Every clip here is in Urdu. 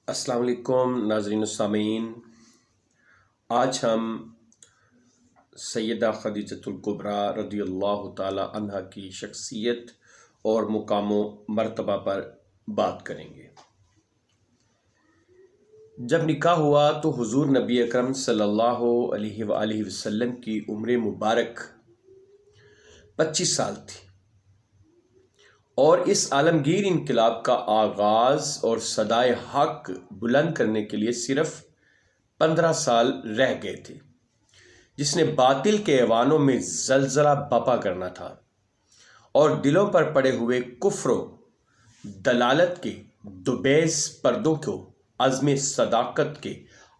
السلام علیکم ناظرین و سامعین، آج ہم سیدہ خدیجۃ الکبریٰ رضی اللہ تعالی عنہا کی شخصیت اور مقام و مرتبہ پر بات کریں گے۔ جب نکاح ہوا تو حضور نبی اکرم صلی اللہ علیہ وآلہ وسلم کی عمر مبارک 25 سال تھی، اور اس عالمگیر انقلاب کا آغاز اور صدائے حق بلند کرنے کے لیے صرف 15 سال رہ گئے تھے، جس نے باطل کے ایوانوں میں زلزلہ برپا کرنا تھا اور دلوں پر پڑے ہوئے کفر و دلالت کے دوبیز پردوں کو عزم صداقت کے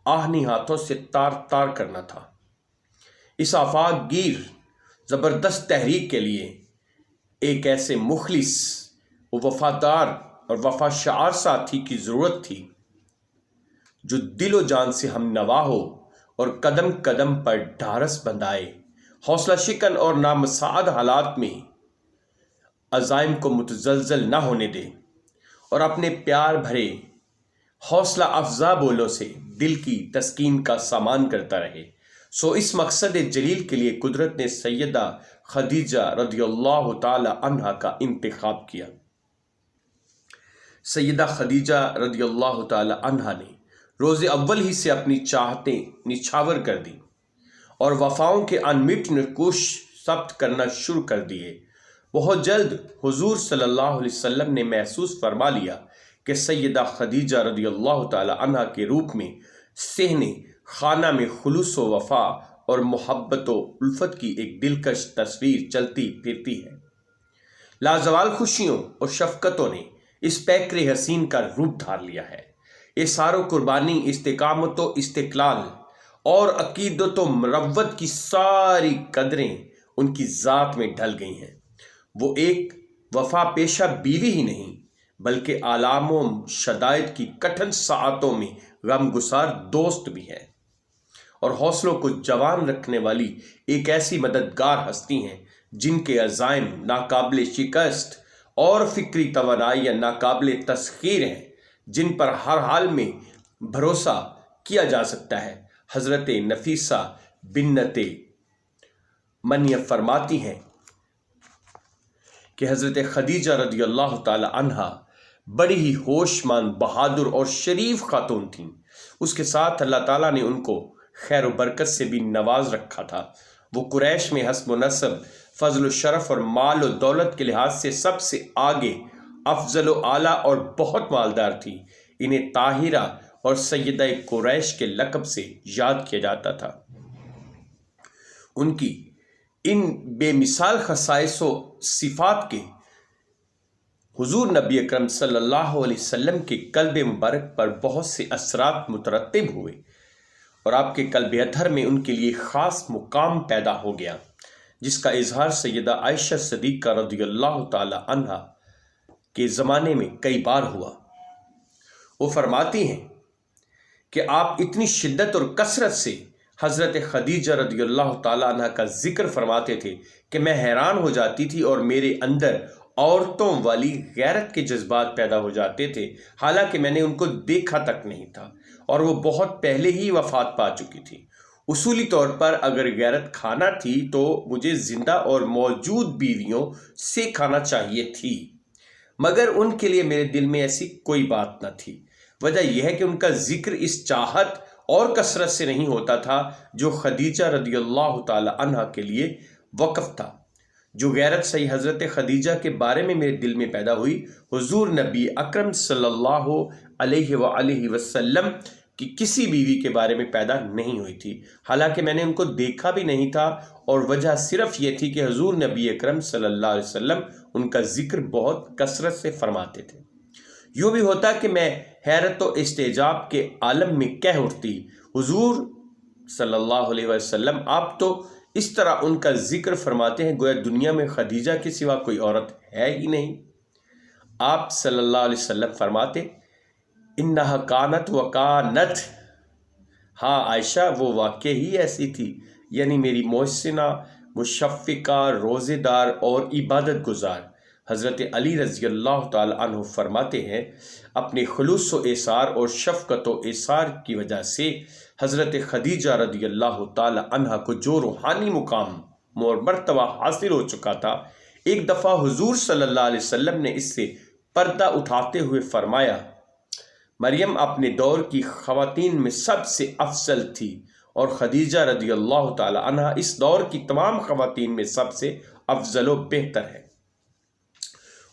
آہنی ہاتھوں سے تار تار کرنا تھا۔ اس آفاق گیر زبردست تحریک کے لیے ایک ایسے مخلص و وفادار اور وفا شعار ساتھی کی ضرورت تھی جو دل و جان سے ہم نوا ہو اور قدم قدم پر ڈھارس بندھائے، حوصلہ شکن اور نامساعد حالات میں عزائم کو متزلزل نہ ہونے دے اور اپنے پیار بھرے حوصلہ افزا بولوں سے دل کی تسکین کا سامان کرتا رہے۔ سو اس مقصد جلیل کے لیے قدرت نے سیدہ خدیجہ رضی اللہ تعالی عنہا کا انتخاب کیا۔ سیدہ خدیجہ رضی اللہ تعالی عنہا نے روز اول ہی سے اپنی چاہتیں نچھاور کر دیں اور وفاؤں کے انمٹ نقوش ثبت کرنا شروع کر دیے۔ بہت جلد حضور صلی اللہ علیہ وسلم نے محسوس فرما لیا کہ سیدہ خدیجہ رضی اللہ تعالی عنہا کے روپ میں صحن خانہ میں خلوص و وفا اور محبت و الفت کی ایک دلکش تصویر چلتی پھرتی ہے۔ لازوال خوشیوں اور شفقتوں نے اس پیکر حسین کا روپ دھار لیا ہے۔ اثار و قربانی، استقامت و استقلال اور عقیدت و مروت کی ساری قدریں ان کی ذات میں ڈھل گئی ہیں۔ وہ ایک وفا پیشہ بیوی ہی نہیں بلکہ آلام و شدائد کی کٹھن ساعتوں میں غم گسار دوست بھی ہے، اور حوصلوں کو جوان رکھنے والی ایک ایسی مددگار ہستی ہیں جن کے عزائم ناقابل شکست اور فکری توانائی ناقابل تسخیر ہیں، جن پر ہر حال میں بھروسہ کیا جا سکتا ہے۔ حضرت نفیسہ بنت منیہ فرماتی ہیں کہ حضرت خدیجہ رضی اللہ تعالی عنہا بڑی ہی ہوش مند، بہادر اور شریف خاتون تھیں۔ اس کے ساتھ اللہ تعالیٰ نے ان کو خیر و برکت سے بھی نواز رکھا تھا۔ وہ قریش میں حسب و نسب، فضل و شرف اور مال و دولت کے لحاظ سے سب سے آگے، افضل و اعلیٰ اور بہت مالدار تھی۔ انہیں طاہرہ اور سیدہ قریش کے لقب سے یاد کیا جاتا تھا۔ ان کی ان بے مثال خصائص و صفات کے حضور نبی اکرم صلی اللہ علیہ وسلم کے قلب مبارک پر بہت سے اثرات مترتب ہوئے، اور آپ کے قلب اطہر میں ان کے لیے خاص مقام پیدا ہو گیا، جس کا اظہار سیدہ عائشہ صدیقہ رضی اللہ تعالی عنہا کے زمانے میں کئی بار ہوا۔ وہ فرماتی ہیں کہ آپ اتنی شدت اور کثرت سے حضرت خدیجہ رضی اللہ تعالیٰ عنہ کا ذکر فرماتے تھے کہ میں حیران ہو جاتی تھی اور میرے اندر عورتوں والی غیرت کے جذبات پیدا ہو جاتے تھے، حالانکہ میں نے ان کو دیکھا تک نہیں تھا اور وہ بہت پہلے ہی وفات پا چکی تھی۔ اصولی طور پر اگر غیرت کھانا تھی تو مجھے زندہ اور موجود بیویوں سے کھانا چاہیے تھی، مگر ان کے لیے میرے دل میں ایسی کوئی بات نہ تھی۔ وجہ یہ ہے کہ ان کا ذکر اس چاہت اور کثرت سے نہیں ہوتا تھا جو خدیجہ رضی اللہ تعالی عنہا کے لیے وقف تھا۔ جو غیرت صحیح حضرت خدیجہ کے بارے میں میرے دل میں پیدا ہوئی، حضور نبی اکرم صلی اللہ علیہ وآلہ وسلم کی کسی بیوی کے بارے میں پیدا نہیں ہوئی تھی، حالانکہ میں نے ان کو دیکھا بھی نہیں تھا، اور وجہ صرف یہ تھی کہ حضور نبی اکرم صلی اللہ علیہ وسلم ان کا ذکر بہت کثرت سے فرماتے تھے۔ یوں بھی ہوتا کہ میں حیرت و استعجاب کے عالم میں کہہ اٹھتی، حضور صلی اللہ علیہ وسلم آپ تو اس طرح ان کا ذکر فرماتے ہیں گویا دنیا میں خدیجہ کے سوا کوئی عورت ہے ہی نہیں۔ آپ صلی اللہ علیہ وسلم فرماتے، انہا کانت و کانت، ہاں عائشہ وہ واقع ہی ایسی تھی، یعنی میری محسنہ، مشفقہ، روزے دار اور عبادت گزار، حضرت علی رضی اللہ تعالی عنہ فرماتے ہیں، اپنے خلوص و ایثار اور شفقت و ایثار کی وجہ سے حضرت خدیجہ رضی اللہ تعالی عنہ کو جو روحانی مقام اور مرتبہ حاصل ہو چکا تھا، ایک دفعہ حضور صلی اللہ علیہ وسلم نے اس سے پردہ اٹھاتے ہوئے فرمایا، مریم اپنے دور کی خواتین میں سب سے افضل تھی اور خدیجہ رضی اللہ تعالی عنہ اس دور کی تمام خواتین میں سب سے افضل و بہتر ہے۔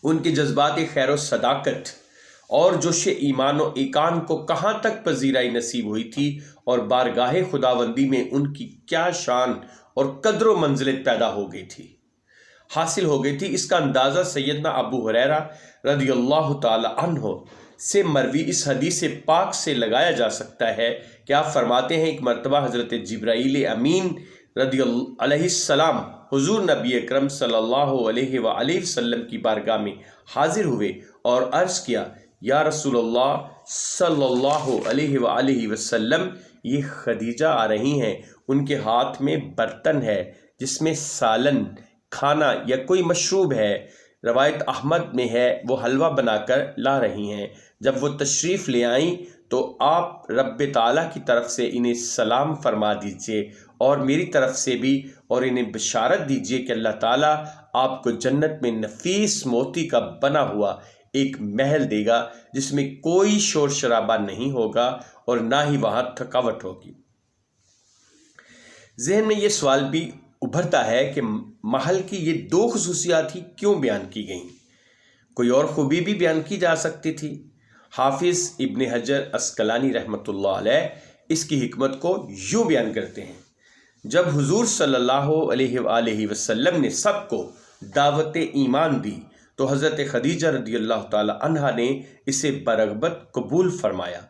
ان کے جذبات خیر و صداقت اور جوش ایمان و ایقان کو کہاں تک پذیرائی نصیب ہوئی تھی اور بارگاہ خداوندی میں ان کی کیا شان اور قدر و منزلت پیدا ہو گئی تھی، حاصل ہو گئی تھی، اس کا اندازہ سیدنا ابو ہریرہ رضی اللہ تعالی عنہ سے مروی اس حدیث پاک سے لگایا جا سکتا ہے کہ آپ فرماتے ہیں، ایک مرتبہ حضرت جبرائیل امین رضی اللہ علیہ السلام حضور نبی اکرم صلی اللہ علیہ وآلہ وسلم کی بارگاہ میں حاضر ہوئے اور عرض کیا، یا رسول اللہ صلی اللہ علیہ وآلہ وسلم، یہ خدیجہ آ رہی ہیں، ان کے ہاتھ میں برتن ہے جس میں سالن، کھانا یا کوئی مشروب ہے، روایت احمد میں ہے وہ حلوہ بنا کر لا رہی ہیں۔ جب وہ تشریف لے آئیں تو آپ رب تعالیٰ کی طرف سے انہیں سلام فرما دیجئے اور میری طرف سے بھی، اور انہیں بشارت دیجئے کہ اللہ تعالیٰ آپ کو جنت میں نفیس موتی کا بنا ہوا ایک محل دے گا جس میں کوئی شور شرابہ نہیں ہوگا اور نہ ہی وہاں تھکاوٹ ہوگی۔ ذہن میں یہ سوال بھی ابھرتا ہے کہ محل کی یہ دو خصوصیات ہی کیوں بیان کی گئیں؟ کوئی اور خوبی بھی بیان کی جا سکتی تھی۔ حافظ ابن حجر عسقلانی رحمۃ اللہ علیہ اس کی حکمت کو یوں بیان کرتے ہیں، جب حضور صلی اللہ علیہ وآلہ وسلم نے سب کو دعوت ایمان دی تو حضرت خدیجہ رضی اللہ تعالی عنہا نے اسے برغبت قبول فرمایا۔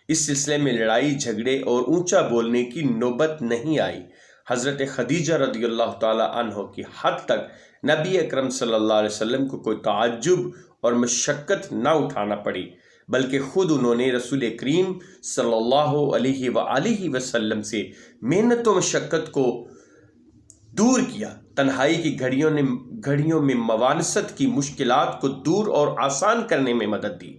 اس سلسلے میں لڑائی جھگڑے اور اونچا بولنے کی نوبت نہیں آئی۔ حضرت خدیجہ رضی اللہ تعالی عنہ کی حد تک نبی اکرم صلی اللہ علیہ وسلم کو کوئی تعجب اور مشقت نہ اٹھانا پڑی، بلکہ خود انہوں نے رسول کریم صلی اللہ علیہ وآلہ وسلم سے محنت و مشقت کو دور کیا۔ تنہائی کی گھڑیوں میں موانست کی مشکلات کو دور اور آسان کرنے میں مدد دی۔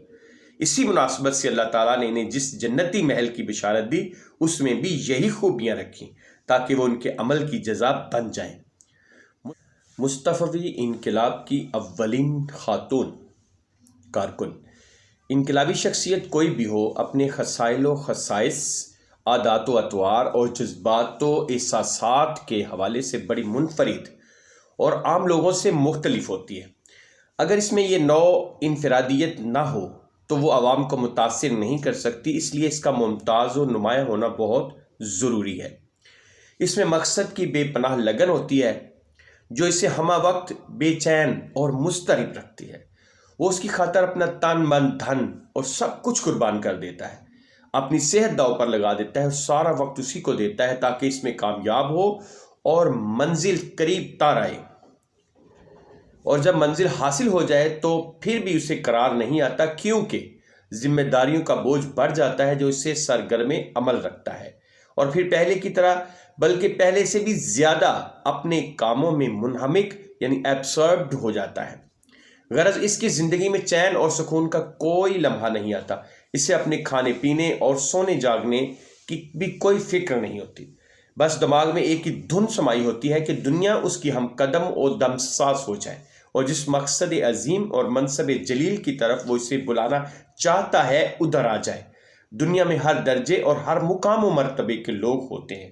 اسی مناسبت سے اللہ تعالیٰ نے انہیں جس جنتی محل کی بشارت دی اس میں بھی یہی خوبیاں رکھیں تاکہ وہ ان کے عمل کی جزا بن جائیں۔ مصطفی انقلاب کی اولین خاتون کارکن۔ انقلابی شخصیت کوئی بھی ہو، اپنے خصائل و خصائص، عادات و اطوار اور جذبات و احساسات کے حوالے سے بڑی منفرد اور عام لوگوں سے مختلف ہوتی ہے۔ اگر اس میں یہ نوع انفرادیت نہ ہو تو وہ عوام کو متاثر نہیں کر سکتی، اس لیے اس کا ممتاز و نمایاں ہونا بہت ضروری ہے۔ اس میں مقصد کی بے پناہ لگن ہوتی ہے جو اسے ہمہ وقت بے چین اور مضطرب رکھتی ہے۔ وہ اس کی خاطر اپنا تن من دھن اور سب کچھ قربان کر دیتا ہے، اپنی صحت داؤ پر لگا دیتا ہے اور سارا وقت اسی کو دیتا ہے تاکہ اس میں کامیاب ہو اور منزل قریب تار آئے۔ اور جب منزل حاصل ہو جائے تو پھر بھی اسے قرار نہیں آتا، کیونکہ ذمہ داریوں کا بوجھ بڑھ جاتا ہے جو اسے سرگرم عمل رکھتا ہے، اور پھر پہلے کی طرح بلکہ پہلے سے بھی زیادہ اپنے کاموں میں منہمک یعنی ایبسربڈ ہو جاتا ہے۔ غرض اس کی زندگی میں چین اور سکون کا کوئی لمحہ نہیں آتا، اسے اپنے کھانے پینے اور سونے جاگنے کی بھی کوئی فکر نہیں ہوتی، بس دماغ میں ایک ہی دھن سمائی ہوتی ہے کہ دنیا اس کی ہم قدم اور دمساز ہو جائے، اور جس مقصد عظیم اور منصب جلیل کی طرف وہ اسے بلانا چاہتا ہے ادھر آ جائے۔ دنیا میں ہر درجے اور ہر مقام و مرتبے کے لوگ ہوتے ہیں،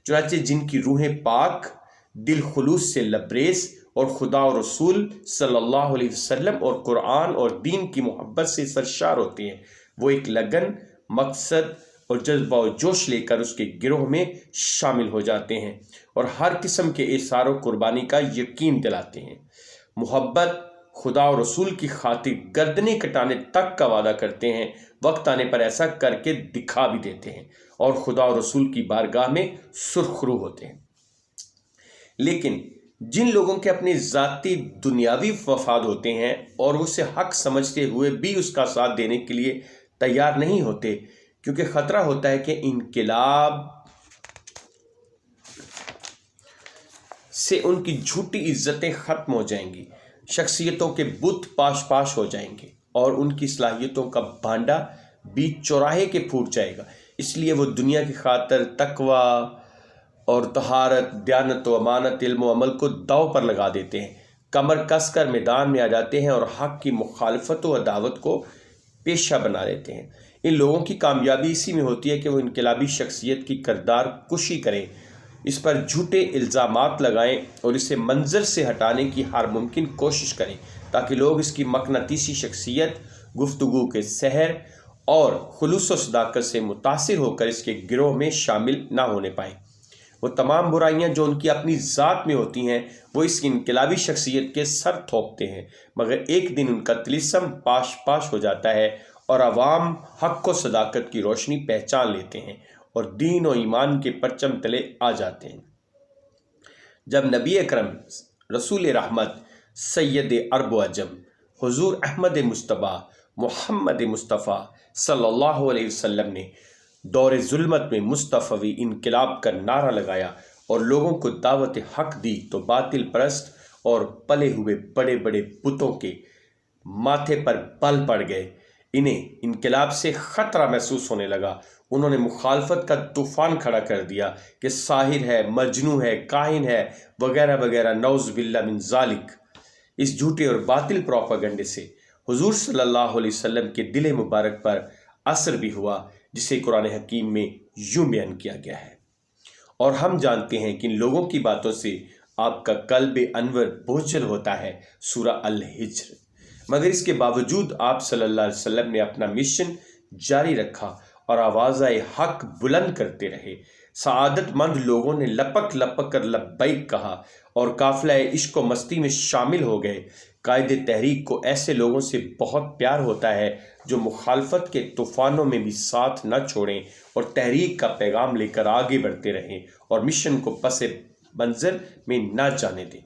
چنانچہ جن کی روحیں پاک، دل خلوص سے لبریز اور خدا اور رسول صلی اللہ علیہ وسلم اور قرآن اور دین کی محبت سے سرشار ہوتے ہیں، وہ ایک لگن، مقصد اور جذبہ و جوش لے کر اس کے گروہ میں شامل ہو جاتے ہیں اور ہر قسم کے ایثار و قربانی کا یقین دلاتے ہیں۔ محبت، خدا اور رسول کی خاطر گردنیں کٹانے تک کا وعدہ کرتے ہیں، وقت آنے پر ایسا کر کے دکھا بھی دیتے ہیں اور خدا اور رسول کی بارگاہ میں سرخ رو ہوتے ہیں۔ لیکن جن لوگوں کے اپنے ذاتی دنیاوی مفاد ہوتے ہیں اور اسے حق سمجھتے ہوئے بھی اس کا ساتھ دینے کے لیے تیار نہیں ہوتے، کیونکہ خطرہ ہوتا ہے کہ انقلاب سے ان کی جھوٹی عزتیں ختم ہو جائیں گی، شخصیتوں کے بت پاش پاش ہو جائیں گے اور ان کی صلاحیتوں کا بھانڈا بیچ چوراہے کے پھوٹ جائے گا۔ اس لیے وہ دنیا کی خاطر تقوی اور طہارت، دیانت و امانت، علم و عمل کو داؤ پر لگا دیتے ہیں، کمر کس کر میدان میں آ جاتے ہیں اور حق کی مخالفت و عداوت کو پیشہ بنا لیتے ہیں۔ ان لوگوں کی کامیابی اسی میں ہوتی ہے کہ وہ انقلابی شخصیت کی کردار کشی کریں، اس پر جھوٹے الزامات لگائیں اور اسے منظر سے ہٹانے کی ہر ممکن کوشش کریں تاکہ لوگ اس کی مقناطیسی شخصیت، گفتگو کے سحر اور خلوص و صداقت سے متاثر ہو کر اس کے گروہ میں شامل نہ ہونے پائیں۔ وہ تمام برائیاں جو ان کی اپنی ذات میں ہوتی ہیں وہ اس انقلابی شخصیت کے سر تھوپتے ہیں، مگر ایک دن ان کا طلسم پاش پاش ہو جاتا ہے اور عوام حق و صداقت کی روشنی پہچان لیتے ہیں اور دین و ایمان کے پرچم تلے آ جاتے ہیں۔ جب نبی اکرم رسول رحمت سید عرب و عجم حضور احمد مجتبیٰ محمد مصطفیٰ صلی اللہ علیہ وسلم نے دور ظلمت میں مصطفی انقلاب کا نعرہ لگایا اور لوگوں کو دعوت حق دی تو باطل پرست اور پلے ہوئے بڑے بڑے بتوں کے ماتھے پر بل پڑ گئے۔ انہیں انقلاب سے خطرہ محسوس ہونے لگا۔ انہوں نے مخالفت کا طوفان کھڑا کر دیا کہ ساحر ہے، مجنوں ہے، کاہن ہے وغیرہ وغیرہ، نعوذ باللہ من ذالک۔ اس جھوٹے اور باطل پروپیگنڈے سے حضور صلی اللہ علیہ وسلم کے دل مبارک پر اثر بھی ہوا، جسے قرآن حکیم میں یوں بیان کیا گیا ہے۔ اور ہم جانتے ہیں کہ ان لوگوں کی باتوں سے آپ کا قلب انور بوجھل ہوتا ہے، سورہ الحجر، مگر اس کے باوجود آپ صلی اللہ علیہ وسلم نے اپنا مشن جاری رکھا اور آوازہ حق بلند کرتے رہے۔ سعادت مند لوگوں نے لپک لپک کر لبیک کہا اور قافلہ عشق و مستی میں شامل ہو گئے۔ قائد تحریک کو ایسے لوگوں سے بہت پیار ہوتا ہے جو مخالفت کے طوفانوں میں بھی ساتھ نہ چھوڑیں اور تحریک کا پیغام لے کر آگے بڑھتے رہیں اور مشن کو پس منظر میں نہ جانے دیں۔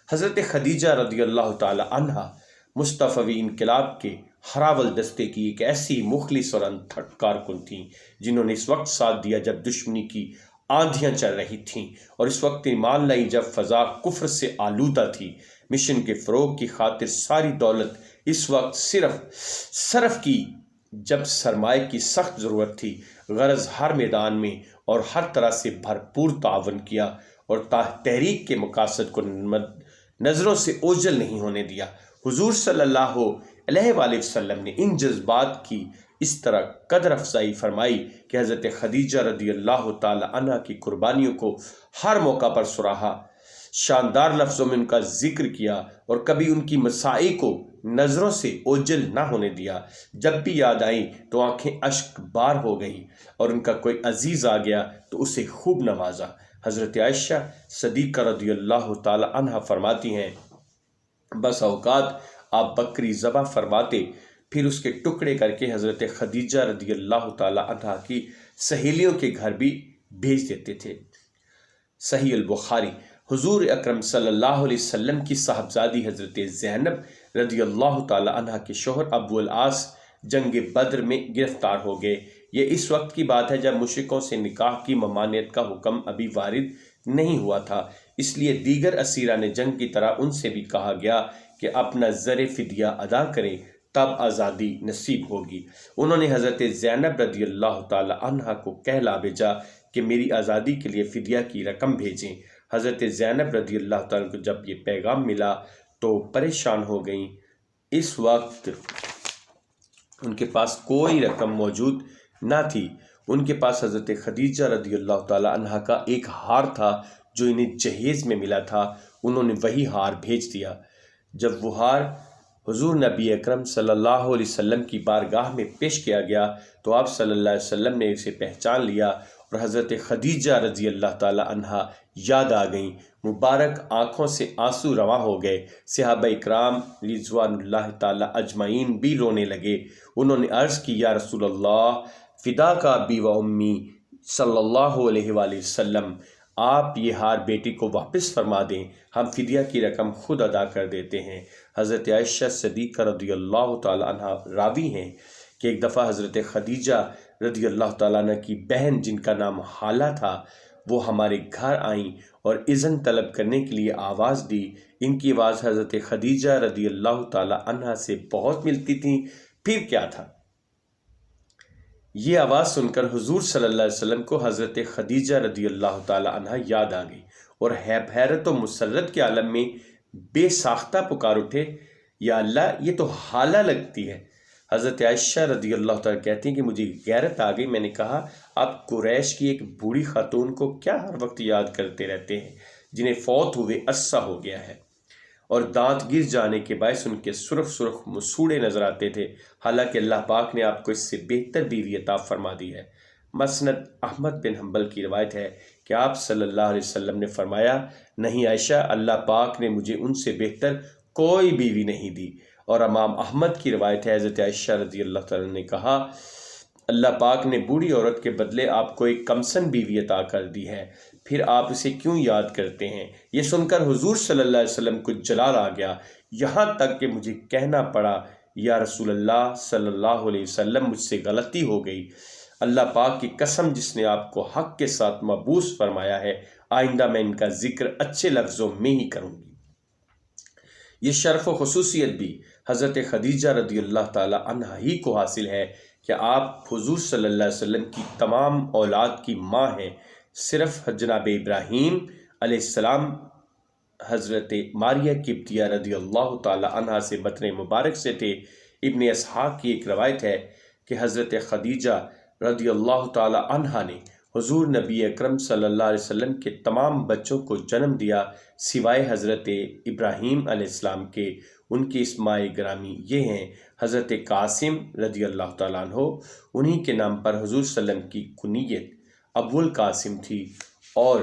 حضرت خدیجہ رضی اللہ تعالی عنہا مصطفی انقلاب کے ہراول دستے کی ایک ایسی مخلص اور انتھک کارکن تھیں جنہوں نے اس وقت ساتھ دیا جب دشمنی کی آندھیاں چل رہی تھیں اور اس وقت ایمان لائی جب فضا کفر سے آلودہ تھی۔ مشن کے فروغ کی خاطر ساری دولت اس وقت صرف کی جب سرمایہ کی سخت ضرورت تھی، غرض ہر میدان میں اور ہر طرح سے بھرپور تعاون کیا اور تحریک کے مقاصد کو نظروں سے اوجھل نہیں ہونے دیا۔ حضور صلی اللہ علیہ وآلہ وسلم نے ان جذبات کی اس طرح قدر افزائی فرمائی کہ حضرت خدیجہ رضی اللہ تعالی عنہ کی قربانیوں کو ہر موقع پر سراہا، شاندار لفظوں میں ان کا ذکر کیا اور کبھی ان کی مساعی کو نظروں سے اوجھل نہ ہونے دیا۔ جب بھی یاد آئیں تو آنکھیں اشک بار ہو گئی اور ان کا کوئی عزیز آ گیا تو اسے خوب نوازا۔ حضرت عائشہ صدیقہ رضی اللہ تعالی عنہ فرماتی ہیں، بس اوقات آپ بکری ذبح فرماتے پھر اس کے ٹکڑے کر کے حضرت خدیجہ رضی اللہ تعالی عنہ کی سہیلیوں کے گھر بھی بھیج دیتے تھے۔ صحیح البخاری۔ حضور اکرم صلی اللہ علیہ وسلم کی صاحبزادی حضرت زینب رضی اللہ تعالی عنہ کے شوہر ابو العاص جنگ بدر میں گرفتار ہو گئے۔ یہ اس وقت کی بات ہے جب مشرکوں سے نکاح کی ممانعت کا حکم ابھی وارد نہیں ہوا تھا، اس لیے دیگر اسیران جنگ کی طرح ان سے بھی کہا گیا کہ اپنا زر فدیہ ادا کریں، تب آزادی نصیب ہوگی۔ انہوں نے حضرت زینب رضی اللہ تعالی عنہ کو کہلا بھیجا کہ میری آزادی کے لیے فدیہ کی رقم بھیجیں۔ حضرت زینب رضی اللہ تعالیٰ کو جب یہ پیغام ملا تو پریشان ہو گئیں۔ اس وقت ان کے پاس کوئی رقم موجود نہ تھی۔ ان کے پاس حضرت خدیجہ رضی اللہ تعالی عنہ کا ایک ہار تھا جو انہیں جہیز میں ملا تھا، انہوں نے وہی ہار بھیج دیا۔ جب وہ ہار حضور نبی اکرم صلی اللہ علیہ وسلم کی بارگاہ میں پیش کیا گیا تو آپ صلی اللہ علیہ وسلم نے اسے پہچان لیا اور حضرت خدیجہ رضی اللہ تعالی عنہا یاد آ گئیں۔ مبارک آنکھوں سے آنسو رواں ہو گئے۔ صحابہ اکرام رضوان اللہ تعالی اجمعین بھی رونے لگے۔ انہوں نے عرض کی، یا رسول اللہ، فدا کا ابی و امی صلی اللہ علیہ وآلہ وسلم، آپ یہ ہار بیٹی کو واپس فرما دیں، ہم فدیہ کی رقم خود ادا کر دیتے ہیں۔ حضرت عائشہ صدیقہ رضی اللہ تعالی عنہ راوی ہیں کہ ایک دفعہ حضرت خدیجہ رضی اللہ تعالیٰ عنہ کی بہن جن کا نام حالہ تھا وہ ہمارے گھر آئیں اور اذن طلب کرنے کے لیے آواز دی۔ ان کی آواز حضرت خدیجہ رضی اللہ تعالی عنہا سے بہت ملتی تھی۔ پھر کیا تھا؟ یہ آواز سن کر حضور صلی اللہ علیہ وسلم کو حضرت خدیجہ رضی اللہ تعالی عنہا یاد آ گئی اور حیرت و مسرت کے عالم میں بے ساختہ پکار اٹھے، یا اللہ، یہ تو حالہ لگتی ہے۔ حضرت عائشہ رضی اللہ تعالیٰ کہتی ہیں کہ مجھے غیرت آ گئی۔ میں نے کہا، آپ قریش کی ایک بوڑھی خاتون کو کیا ہر وقت یاد کرتے رہتے ہیں جنہیں فوت ہوئے عرصہ ہو گیا ہے، اور دانت گر جانے کے باعث ان کے سرخ سرخ مسوڑے نظر آتے تھے، حالانکہ اللہ پاک نے آپ کو اس سے بہتر بیوی عطا فرما دی ہے۔ مسند احمد بن حنبل کی روایت ہے کہ آپ صلی اللہ علیہ وسلم نے فرمایا، نہیں عائشہ، اللہ پاک نے مجھے ان سے بہتر کوئی بیوی نہیں دی۔ اور امام احمد کی روایت ہے، حضرت عائشہ رضی اللہ تعالیٰ نے کہا، اللہ پاک نے بوڑھی عورت کے بدلے آپ کو ایک کمسن بیوی عطا کر دی ہے، پھر آپ اسے کیوں یاد کرتے ہیں؟ یہ سن کر حضور صلی اللہ علیہ وسلم کو جلال آ گیا، یہاں تک کہ مجھے کہنا پڑا، یا رسول اللہ صلی اللہ علیہ وسلم، مجھ سے غلطی ہو گئی، اللہ پاک کی قسم جس نے آپ کو حق کے ساتھ مبعوث فرمایا ہے، آئندہ میں ان کا ذکر اچھے لفظوں میں ہی کروں گی۔ یہ شرف و خصوصیت بھی حضرت خدیجہ رضی اللہ تعالی عنہا ہی کو حاصل ہے کہ آپ حضور صلی اللہ علیہ وسلم کی تمام اولاد کی ماں ہیں۔ صرف جناب ابراہیم علیہ السلام حضرت ماریہ قبطیہ رضی اللہ تعالی عنہا سے بطن مبارک سے تھے۔ ابن اسحاق کی ایک روایت ہے کہ حضرت خدیجہ رضی اللہ تعالی عنہا نے حضور نبی اکرم صلی اللہ علیہ وسلم کے تمام بچوں کو جنم دیا سوائے حضرت ابراہیم علیہ السلام کے۔ ان کی اسماء گرامی یہ ہیں: حضرت قاسم رضی اللہ تعالیٰ عنہ، انہی کے نام پر حضور صلی اللہ علیہ وسلم کی کنیت ابو القاسم تھی، اور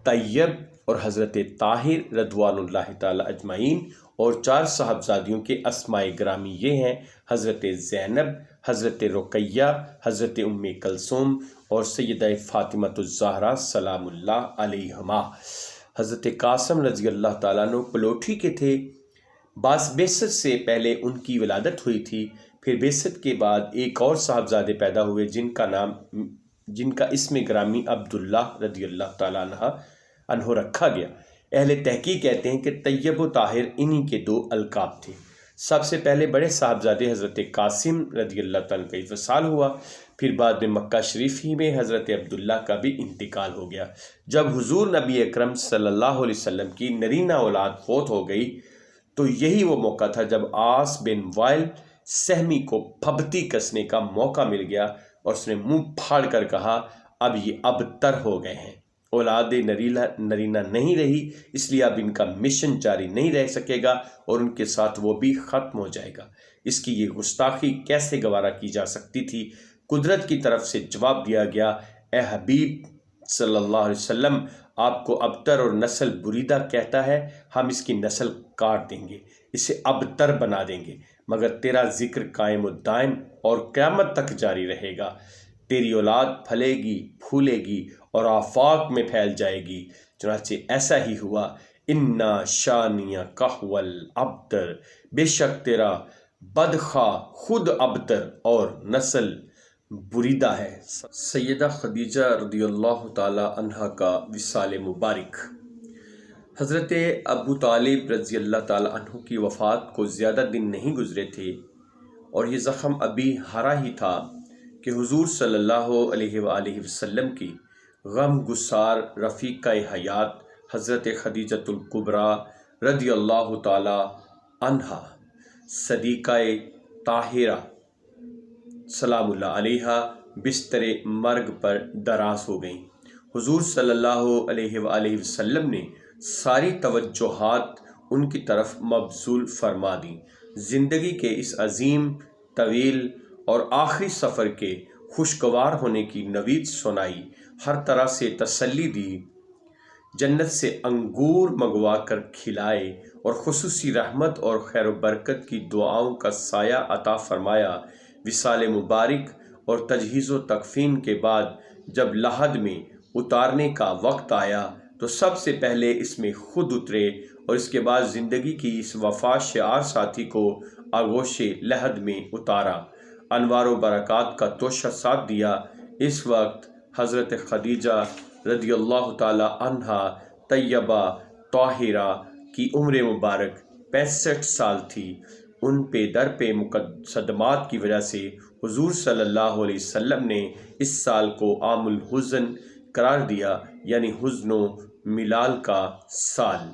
طیب اور حضرت طاہر رضوان اللہ تعالیٰ اجمعین، اور 4 صاحبزادیوں کے اسماء گرامی یہ ہیں: حضرت زینب، حضرت رقیہ، حضرت ام کلثوم اور سیدہ فاطمہ الزہرا سلام اللہ علیہما۔ حضرت قاسم رضی اللہ تعالیٰ عنہ پلوٹھی کے تھے۔ بعض بعثت سے پہلے ان کی ولادت ہوئی تھی، پھر بعثت کے بعد ایک اور صاحبزادے پیدا ہوئے جن کا اسم گرامی عبداللہ رضی اللہ تعالیٰ عنہ رکھا گیا۔ اہل تحقیق کہتے ہیں کہ طیب و طاہر انہی کے 2 القاب تھے۔ سب سے پہلے بڑے صاحبزادے حضرت قاسم رضی اللہ تعالیٰ کا وصال ہوا، پھر بعد میں مکہ شریف ہی میں حضرت عبداللہ کا بھی انتقال ہو گیا۔ جب حضور نبی اکرم صلی اللہ علیہ وسلم کی نرینہ اولاد فوت ہو گئی تو یہی وہ موقع تھا جب عاص بن وائل سہمی کو پھبتی کسنے کا موقع مل گیا، اور اس نے منہ پھاڑ کر کہا، اب یہ ابتر ہو گئے ہیں، اولاد نرینہ نہیں رہی، اس لیے اب ان کا مشن جاری نہیں رہ سکے گا اور ان کے ساتھ وہ بھی ختم ہو جائے گا۔ اس کی یہ گستاخی کیسے گوارا کی جا سکتی تھی؟ قدرت کی طرف سے جواب دیا گیا، اے حبیب صلی اللہ علیہ وسلم، آپ کو ابتر اور نسل بریدہ کہتا ہے، ہم اس کی نسل کاٹ دیں گے، اسے ابتر بنا دیں گے، مگر تیرا ذکر قائم و دائم اور قیامت تک جاری رہے گا، تیری اولاد پھلے گی، پھولے گی اور آفاق میں پھیل جائے گی۔ چنانچہ ایسا ہی ہوا۔ انا شانیک هو الابتر، بے شک تیرا بدخواہ خود ابتر اور نسل بریدہ ہے۔ سیدہ خدیجہ رضی اللہ تعالی عنہا کا وصال مبارک۔ حضرت ابو طالب رضی اللہ تعالی عنہ کی وفات کو زیادہ دن نہیں گزرے تھے، اور یہ زخم ابھی ہرا ہی تھا کہ حضور صلی اللہ علیہ وآلہ وسلم کی غم گسار رفیقہ حیات حضرت خدیجۃ الکبریٰ رضی اللہ تعالی عنہا صدیقہ طاہرہ سلام اللہ علیہا بستر مرگ پر دراز ہو گئیں۔ حضور صلی اللہ علیہ وآلہ وسلم نے ساری توجہات ان کی طرف مبذول فرما دیں، زندگی کے اس عظیم، طویل اور آخری سفر کے خوشگوار ہونے کی نوید سنائی، ہر طرح سے تسلی دی، جنت سے انگور منگوا کر کھلائے، اور خصوصی رحمت اور خیر و برکت کی دعاؤں کا سایہ عطا فرمایا۔ وصال مبارک اور تجہیز و تکفین کے بعد جب لحد میں اتارنے کا وقت آیا تو سب سے پہلے اس میں خود اترے، اور اس کے بعد زندگی کی اس وفا شعار ساتھی کو آغوش لحد میں اتارا، انوار و برکات کا توشہ ساتھ دیا۔ اس وقت حضرت خدیجہ رضی اللہ تعالی عنہا طیبہ، طاہرہ کی عمر مبارک 65 سال تھی، ان پہ در پہ صدمات کی وجہ سے حضور صلی اللہ علیہ وسلم نے اس سال کو عام الحزن قرار دیا، یعنی حزن و ملال کا سال۔